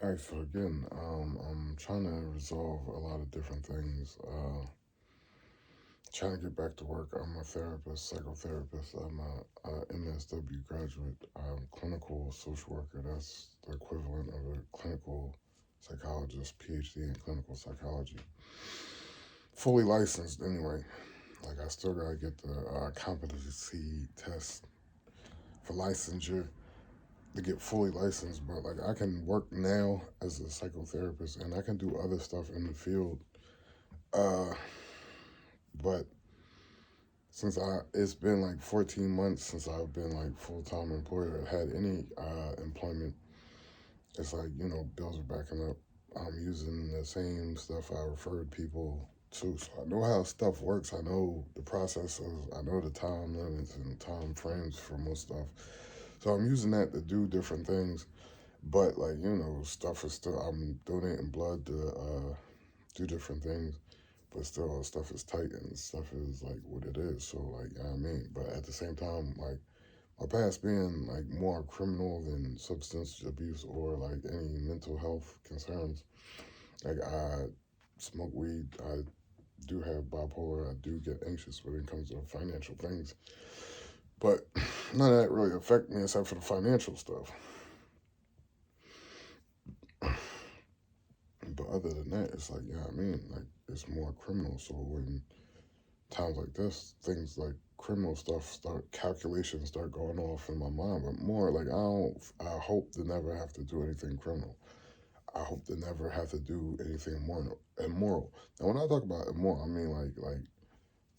All right, so again, I'm trying to resolve a lot of different things. Trying to get back to work. I'm a therapist, psychotherapist. I'm a MSW graduate. I'm clinical social worker. That's the equivalent of a clinical psychologist, PhD in clinical psychology. Fully licensed anyway. Like I still gotta get the competency test for licensure to get fully licensed, but like I can work now as a psychotherapist and I can do other stuff in the field. Uh, but since it's been like 14 months since I've been like full time employed or had any employment, it's like, bills are backing up. I'm using the same stuff I referred people to. So I know how stuff works. I know the processes. I know the time limits and time frames for most stuff. So I'm using that to do different things. But like, stuff is still, I'm donating blood to do different things. But still, stuff is tight and stuff is like what it is. So like, you know what I mean? But at the same time, like, my past being like more criminal than substance abuse or like any mental health concerns. Like I smoke weed, I do have bipolar, I do get anxious when it comes to financial things. But none of that really affect me except for the financial stuff. But other than that, it's like, yeah, I mean, like it's more criminal. So when times like this, things like criminal stuff calculations start going off in my mind. But more like I hope to never have to do anything criminal. I hope to never have to do anything immoral. Now, when I talk about immoral, I mean like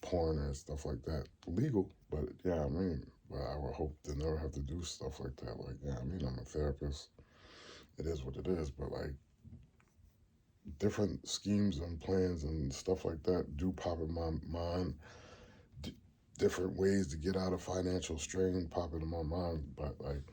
porn and stuff like that. Legal, but yeah, I mean, but I would hope to never have to do stuff like that. Like, yeah, I mean, I'm a therapist. It is what it is, but like different schemes and plans and stuff like that do pop in my mind. D- Different ways to get out of financial strain pop into my mind, but like,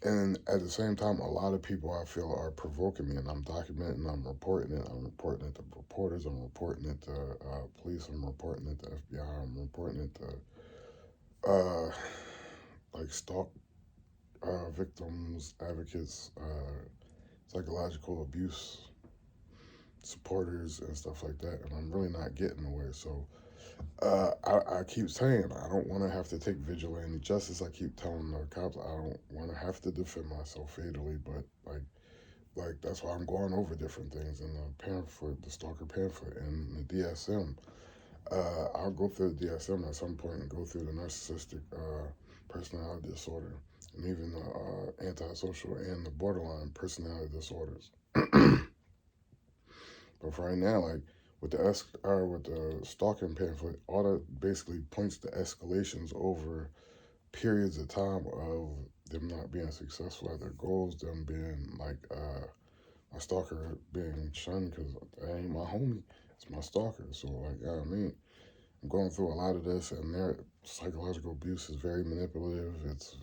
and at the same time, a lot of people I feel are provoking me, and I'm documenting, I'm reporting it. I'm reporting it to reporters, I'm reporting it to police, I'm reporting it to FBI, I'm reporting it to like stalk victims, advocates, psychological abuse supporters, and stuff like that. And I'm really not getting nowhere. So I keep saying I don't want to have to take vigilante justice. I keep telling the cops I don't want to have to defend myself fatally, but like that's why I'm going over different things in the pamphlet, the stalker pamphlet, and the DSM. I'll go through the DSM at some point and go through the narcissistic personality disorder, and even the antisocial and the borderline personality disorders. But for right now, like with the stalking pamphlet, all that basically points to escalations over periods of time of them not being successful at their goals, them being like my stalker being shunned because that ain't my homie, it's my stalker. So like, yeah, I mean, I'm going through a lot of this, and their psychological abuse is very manipulative. It's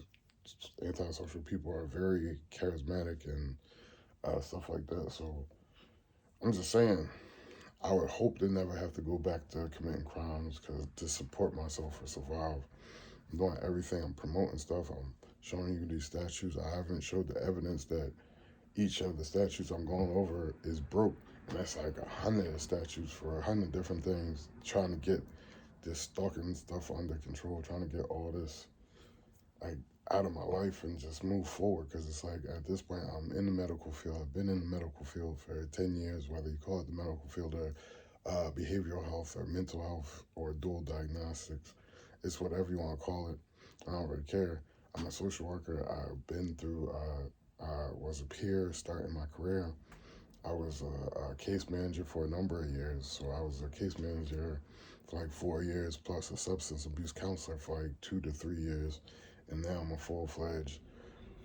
antisocial people are very charismatic and stuff like that. So I'm just saying, I would hope to never have to go back to committing crimes because to support myself or survive. I'm doing everything. I'm promoting stuff. I'm showing you these statues. I haven't showed the evidence that each of the statues I'm going over is broke. And that's like 100 statues for 100 different things, trying to get this stalking stuff under control, trying to get all this like out of my life and just move forward. Because it's like at this point, I'm in the medical field. I've been in the medical field for 10 years, whether you call it the medical field or behavioral health or mental health or dual diagnostics. It's whatever you want to call it. I don't really care. I'm a social worker. I've been through, I was a peer starting my career. I was a case manager for a number of years. So I was a case manager for like 4 years, plus a substance abuse counselor for like 2 to 3 years. And now I'm a full-fledged,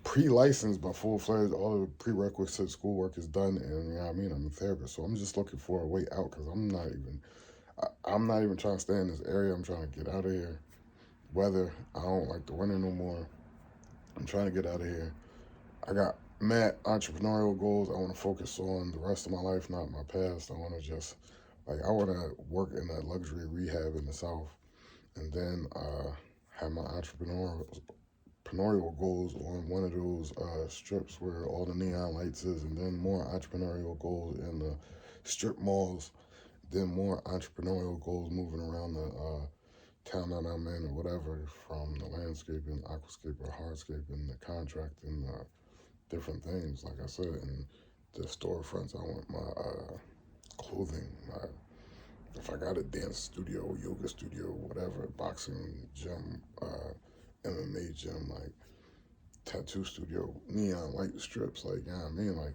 pre-licensed, but full-fledged, all the prerequisite schoolwork is done. And you know what I mean? I'm a therapist. So I'm just looking for a way out because I'm not even trying to stay in this area. I'm trying to get out of here. Weather, I don't like the winter no more. I'm trying to get out of here. I got mad entrepreneurial goals. I want to focus on the rest of my life, not my past. I want to just, like, I want to work in a luxury rehab in the South and then have my entrepreneurial entrepreneurial goals on one of those strips where all the neon lights is, and then more entrepreneurial goals in the strip malls, then more entrepreneurial goals moving around the town that I'm in or whatever, from the landscaping, aquascape, or hardscaping, the contracting, different things, like I said, and the storefronts. I want my clothing, my, if I got a dance studio, yoga studio, whatever, boxing gym, MMA gym, like tattoo studio, neon light strips, like, you know what I mean? Like,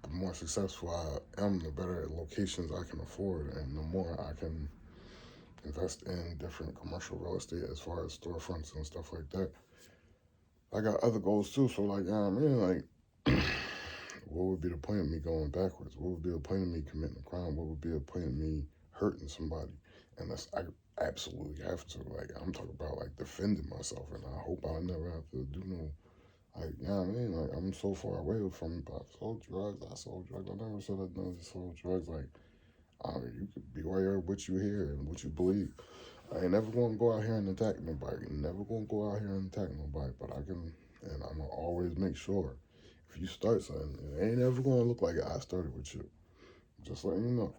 the more successful I am, the better locations I can afford, and the more I can invest in different commercial real estate as far as storefronts and stuff like that. I got other goals too, so like, you know what I mean? Like, what would be the point of me going backwards? What would be the point of me committing a crime? What would be the point of me hurting somebody? And I absolutely have to. Like, I'm talking about like defending myself, and I hope I never have to do no, like, you know what I mean? Like, I'm so far away from it, but I sold drugs. I never said I never sold drugs. Like, you could be aware of what you hear and what you believe. I ain't never gonna go out here and attack nobody. Never gonna go out here and attack nobody. But I can, and I'm gonna always make sure if you start something, it ain't ever gonna look like I started with you. Just letting you know.